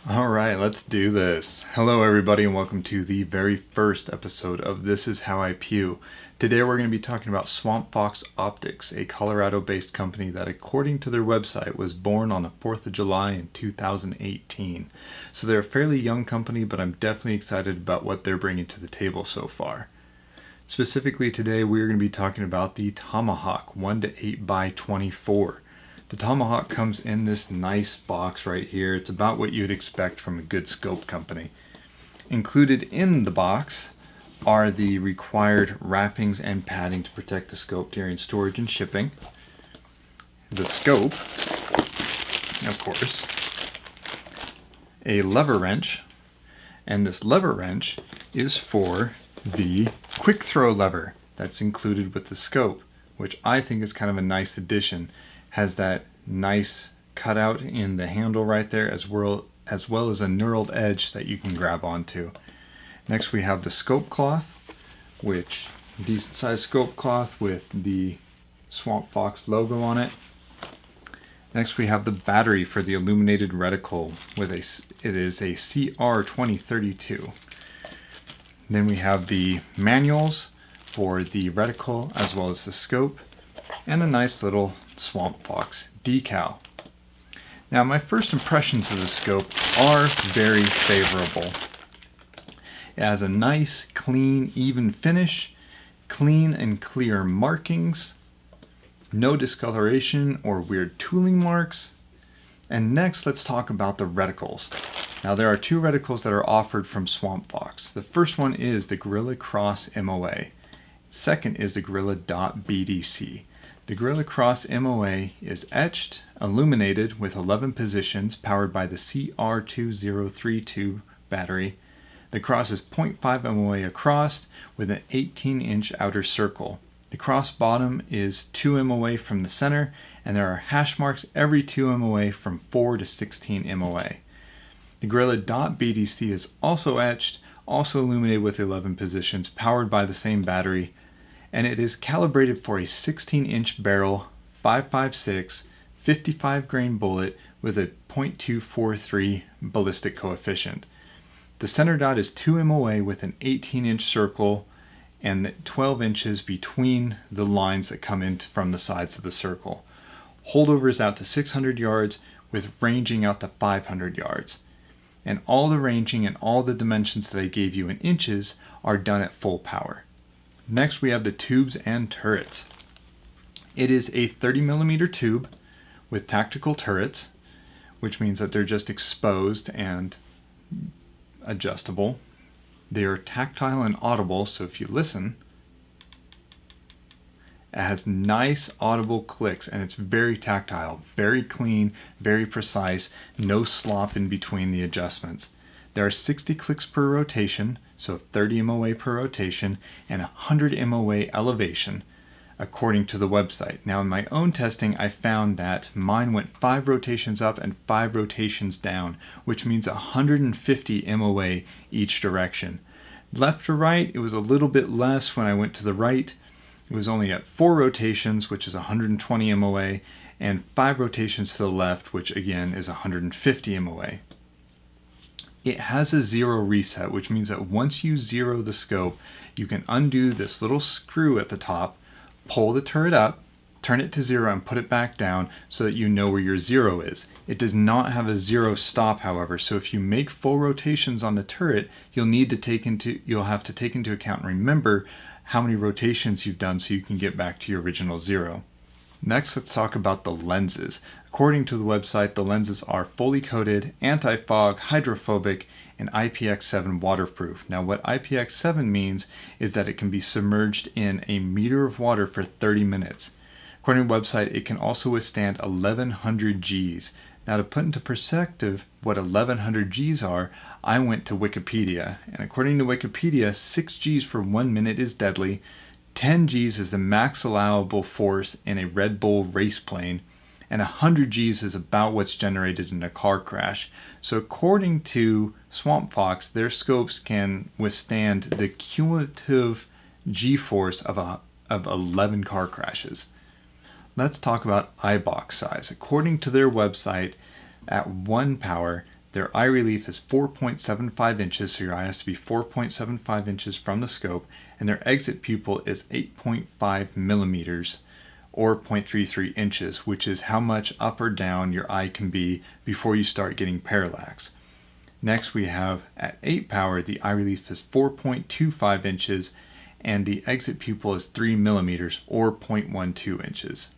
All right, let's do this. Hello, everybody, and welcome to the very first episode of This Is How I Pew. Today, we're going to be talking about Swampfox Optics, a Colorado-based company that, according to their website, was born on the 4th of July in 2018. So they're a fairly young company, but I'm definitely excited about what they're bringing to the table so far. Specifically, today, we're going to be talking about the Tomahawk 1 to 8 by 24. The Tomahawk comes in this nice box right here. It's about what you'd expect from a good scope company. Included in the box are the required wrappings and padding to protect the scope during storage and shipping. The scope, of course, a lever wrench, and this lever wrench is for the quick throw lever that's included with the scope, which I think is kind of a nice addition. Has that nice cutout in the handle right there, as well as a knurled edge that you can grab onto. Next we have the scope cloth, which decent sized scope cloth with the Swampfox logo on it. Next we have the battery for the illuminated reticle with it is a CR2032. Then we have the manuals for the reticle as well as the scope, and a nice little Swampfox decal. Now, my first impressions of the scope are very favorable. It has a nice, clean, even finish, clean and clear markings, no discoloration or weird tooling marks. And next, let's talk about the reticles. Now, there are two reticles that are offered from Swampfox. The first one is the Gorilla Cross MOA. Second is the Gorilla .BDC. The Gorilla Cross MOA is etched, illuminated with 11 positions, powered by the CR2032 battery. The cross is 0.5 MOA across with an 18-inch outer circle. The cross bottom is 2 MOA from the center, and there are hash marks every 2 MOA from 4 to 16 MOA. The Gorilla .BDC is also etched, also illuminated with 11 positions, powered by the same battery, and it is calibrated for a 16-inch barrel, 5.56, 55 grain bullet with a .243 ballistic coefficient. The center dot is 2 MOA with an 18-inch circle and 12 inches between the lines that come in from the sides of the circle. Holdover is out to 600 yards with ranging out to 500 yards. And all the ranging and all the dimensions that I gave you in inches are done at full power. Next, we have the tubes and turrets. It is a 30mm tube with tactical turrets, which means that they're just exposed and adjustable. They are tactile and audible, so if you listen, it has nice audible clicks, and it's very tactile, very clean, very precise, no slop in between the adjustments. There are 60 clicks per rotation, so 30 MOA per rotation, and 100 MOA elevation, according to the website. Now, in my own testing, I found that mine went 5 rotations up and 5 rotations down, which means 150 MOA each direction. Left to right, it was a little bit less when I went to the right. It was only at 4 rotations, which is 120 MOA, and 5 rotations to the left, which again is 150 MOA. It has a zero reset, which means that once you zero the scope, you can undo this little screw at the top, pull the turret up, turn it to 0, and put it back down so that you know where your 0 is. It does not have a 0 stop, however, so if you make full rotations on the turret, you'll have to take into account and remember how many rotations you've done so you can get back to your original 0. Next, let's talk about the lenses. According to the website, the lenses are fully coated, anti-fog, hydrophobic, and IPX7 waterproof. Now, what IPX7 means is that it can be submerged in a meter of water for 30 minutes. According to the website, it can also withstand 1100 Gs. Now, to put into perspective what 1100 Gs are, I went to Wikipedia, and according to Wikipedia, 6 Gs for 1 minute is deadly, 10 Gs is the max allowable force in a Red Bull race plane, and 100 Gs is about what's generated in a car crash. So according to Swampfox, their scopes can withstand the cumulative G-force of 11 car crashes. Let's talk about eye box size. According to their website, at 1 power, Their eye relief is 4.75 inches, so your eye has to be 4.75 inches from the scope, and their exit pupil is 8.5 millimeters or 0.33 inches, which is how much up or down your eye can be before you start getting parallax. Next we have at 8 power, the eye relief is 4.25 inches and the exit pupil is 3 millimeters or 0.12 inches.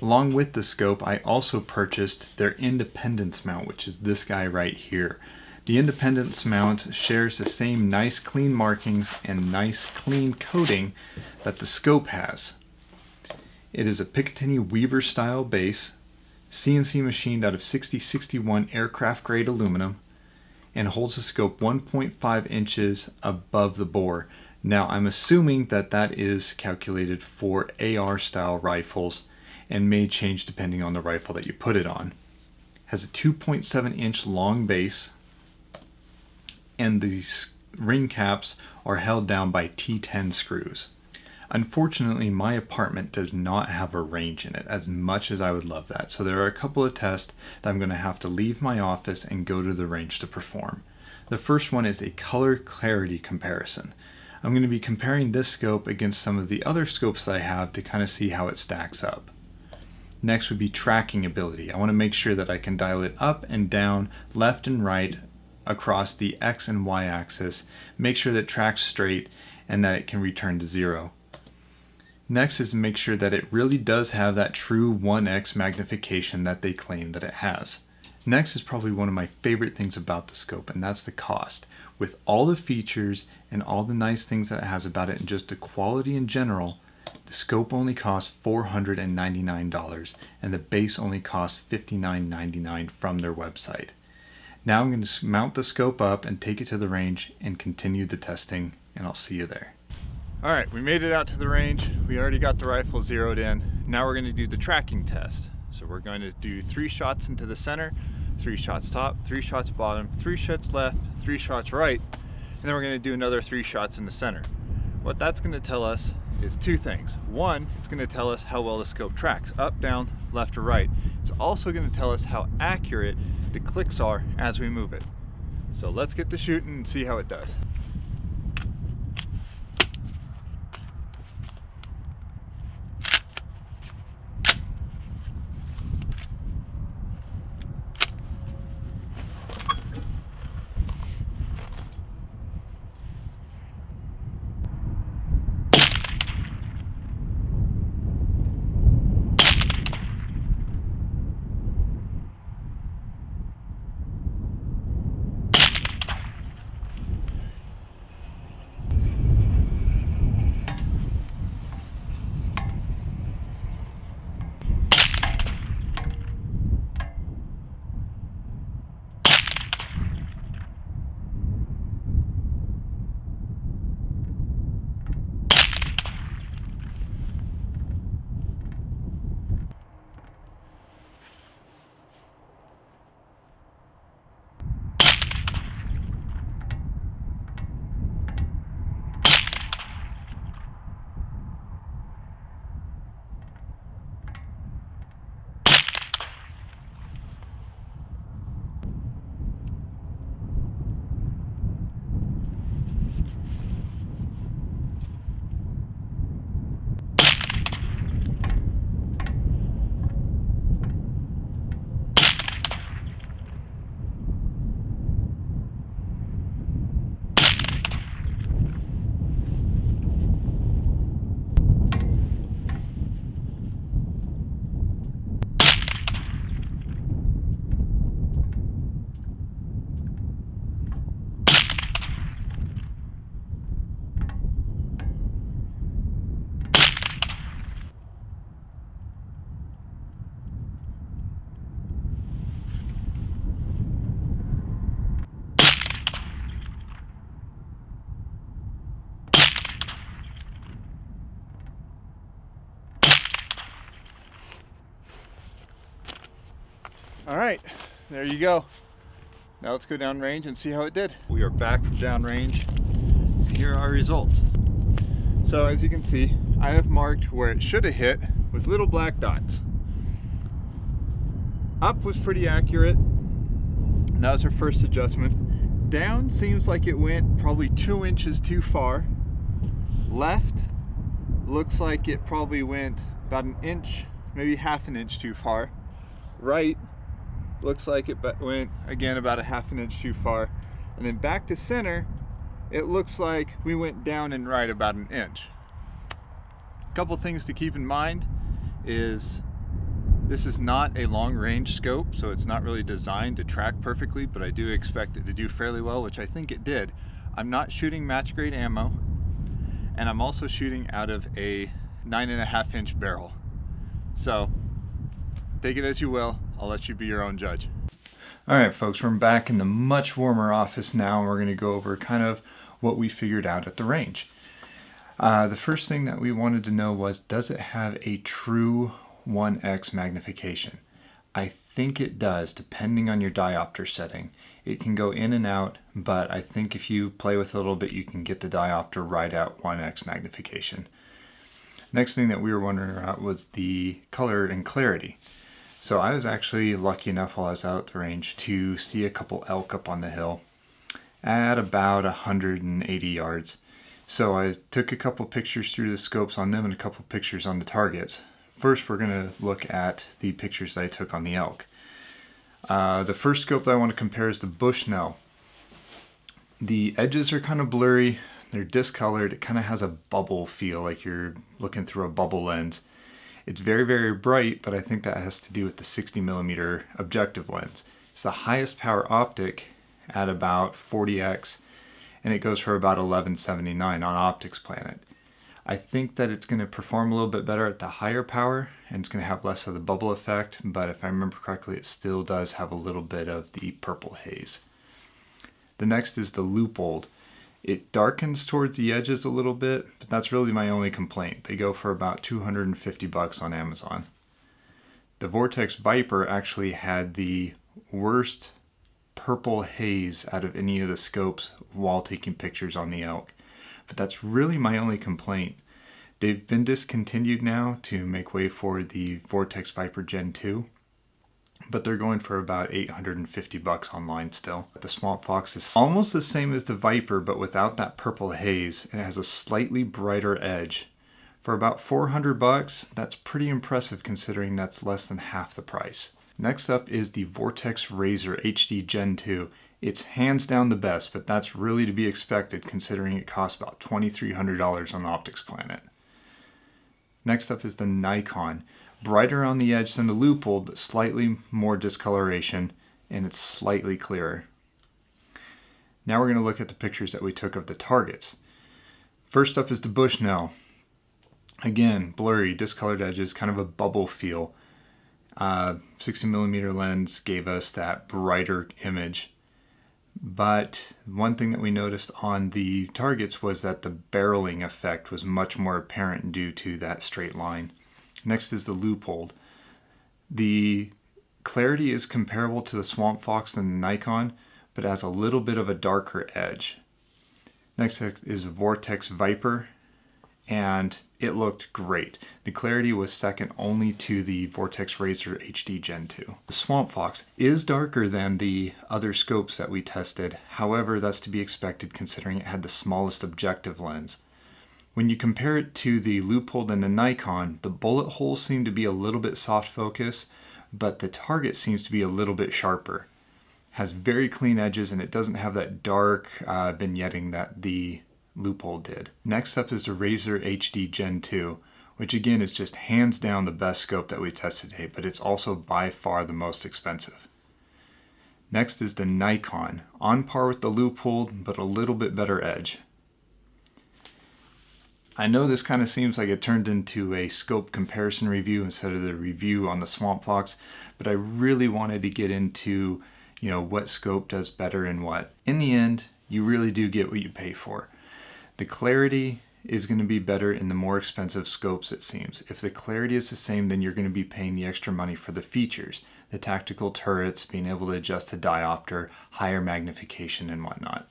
Along with the scope, I also purchased their Independence mount, which is this guy right here. The Independence mount shares the same nice clean markings and nice clean coating that the scope has. It is a Picatinny Weaver style base, CNC machined out of 6061 aircraft grade aluminum, and holds the scope 1.5 inches above the bore. Now I'm assuming that that is calculated for AR style rifles and may change depending on the rifle that you put it on. Has a 2.7 inch long base, and these ring caps are held down by T10 screws. Unfortunately, my apartment does not have a range in it, as much as I would love that. So there are a couple of tests that I'm going to have to leave my office and go to the range to perform. The first one is a color clarity comparison. I'm going to be comparing this scope against some of the other scopes that I have to kind of see how it stacks up. Next would be tracking ability. I want to make sure that I can dial it up and down, left and right across the X and Y axis, make sure that it tracks straight and that it can return to 0. Next is to make sure that it really does have that true 1x magnification that they claim that it has. Next is probably one of my favorite things about the scope, and that's the cost. With all the features and all the nice things that it has about it and just the quality in general, the scope only costs $499 and the base only costs $59.99 from their website. Now I'm going to mount the scope up and take it to the range and continue the testing, and I'll see you there. Alright, we made it out to the range. We already got the rifle zeroed in. Now we're going to do the tracking test. So we're going to do 3 shots into the center, 3 shots top, 3 shots bottom, 3 shots left, 3 shots right, and then we're going to do another 3 shots in the center. What that's going to tell us is 2 things. One, it's going to tell us how well the scope tracks, up, down, left, or right. It's also going to tell us how accurate the clicks are as we move it. So let's get to shooting and see how it does. All right, there you go. Now let's go downrange and see how it did. We are back from downrange. Here are our results. So as you can see, I have marked where it should have hit with little black dots. Up was pretty accurate. That was our first adjustment. Down seems like it went probably 2 inches too far. Left looks like it probably went about an inch, maybe half an inch too far. Right looks like it went again about a half an inch too far. And then back to center, it looks like we went down and right about an inch. A couple things to keep in mind is this is not a long range scope, so it's not really designed to track perfectly, but I do expect it to do fairly well, which I think it did. I'm not shooting match grade ammo, and I'm also shooting out of a 9.5 inch barrel. So take it as you will, I'll let you be your own judge. All right, folks, we're back in the much warmer office now, and we're going to go over kind of what we figured out at the range. The first thing that we wanted to know was, does it have a true 1x magnification? I think it does, depending on your diopter setting. It can go in and out, but I think if you play with it a little bit, you can get the diopter right at 1x magnification. Next thing that we were wondering about was the color and clarity. So I was actually lucky enough while I was out at the range to see a couple elk up on the hill at about 180 yards. So I took a couple pictures through the scopes on them and a couple pictures on the targets. First, we're going to look at the pictures that I took on the elk. The first scope that I want to compare is the Bushnell. The edges are kind of blurry, they're discolored, it kind of has a bubble feel, like you're looking through a bubble lens. It's very, very bright, but I think that has to do with the 60mm objective lens. It's the highest power optic at about 40x, and it goes for about $11.79 on Optics Planet. I think that it's going to perform a little bit better at the higher power, and it's going to have less of the bubble effect, but if I remember correctly, it still does have a little bit of the purple haze. The next is the Leupold. It darkens towards the edges a little bit, but that's really my only complaint. They go for about $250 on Amazon. The Vortex Viper actually had the worst purple haze out of any of the scopes while taking pictures on the elk. But that's really my only complaint. They've been discontinued now to make way for the Vortex Viper Gen 2, but they're going for about $850 online still. The Swampfox is almost the same as the Viper, but without that purple haze, and it has a slightly brighter edge. For about $400, that's pretty impressive considering that's less than half the price. Next up is the Vortex Razor HD Gen 2. It's hands down the best, but that's really to be expected considering it costs about $2,300 on Optics Planet. Next up is the Nikon. Brighter on the edge than the Leupold, but slightly more discoloration, and it's slightly clearer. Now we're going to look at the pictures that we took of the targets. First up is the Bushnell. Again, blurry, discolored edges, kind of a bubble feel. 60mm lens gave us that brighter image. But one thing that we noticed on the targets was that the barreling effect was much more apparent due to that straight line. Next is the Leupold. The clarity is comparable to the Swampfox and the Nikon, but has a little bit of a darker edge. Next is a Vortex Viper, and it looked great. The clarity was second only to the Vortex Razor HD Gen 2. The Swampfox is darker than the other scopes that we tested. However, that's to be expected considering it had the smallest objective lens. When you compare it to the Leupold and the Nikon, the bullet holes seem to be a little bit soft focus, but the target seems to be a little bit sharper. Has very clean edges, and it doesn't have that dark vignetting that the Leupold did. Next up is the Razor HD Gen 2, which again is just hands down the best scope that we tested today, but it's also by far the most expensive. Next is the Nikon, on par with the Leupold, but a little bit better edge. I know this kind of seems like it turned into a scope comparison review instead of the review on the Swampfox, but I really wanted to get into, what scope does better and what. In the end, you really do get what you pay for. The clarity is going to be better in the more expensive scopes, it seems. If the clarity is the same, then you're going to be paying the extra money for the features, the tactical turrets, being able to adjust the diopter, higher magnification, and whatnot.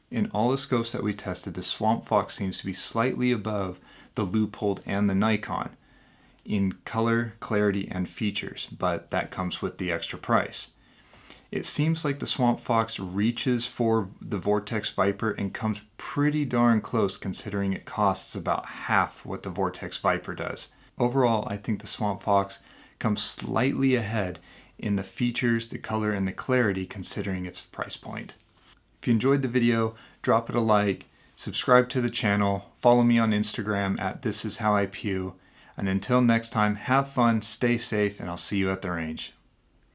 In all the scopes that we tested, the Swampfox seems to be slightly above the Leupold and the Nikon in color, clarity, and features, but that comes with the extra price. It seems like the Swampfox reaches for the Vortex Viper and comes pretty darn close considering it costs about half what the Vortex Viper does. Overall, I think the Swampfox comes slightly ahead in the features, the color, and the clarity considering its price point. If you enjoyed the video, drop it a like, subscribe to the channel, follow me on Instagram at thisishowIpew, and until next time, have fun, stay safe, and I'll see you at the range.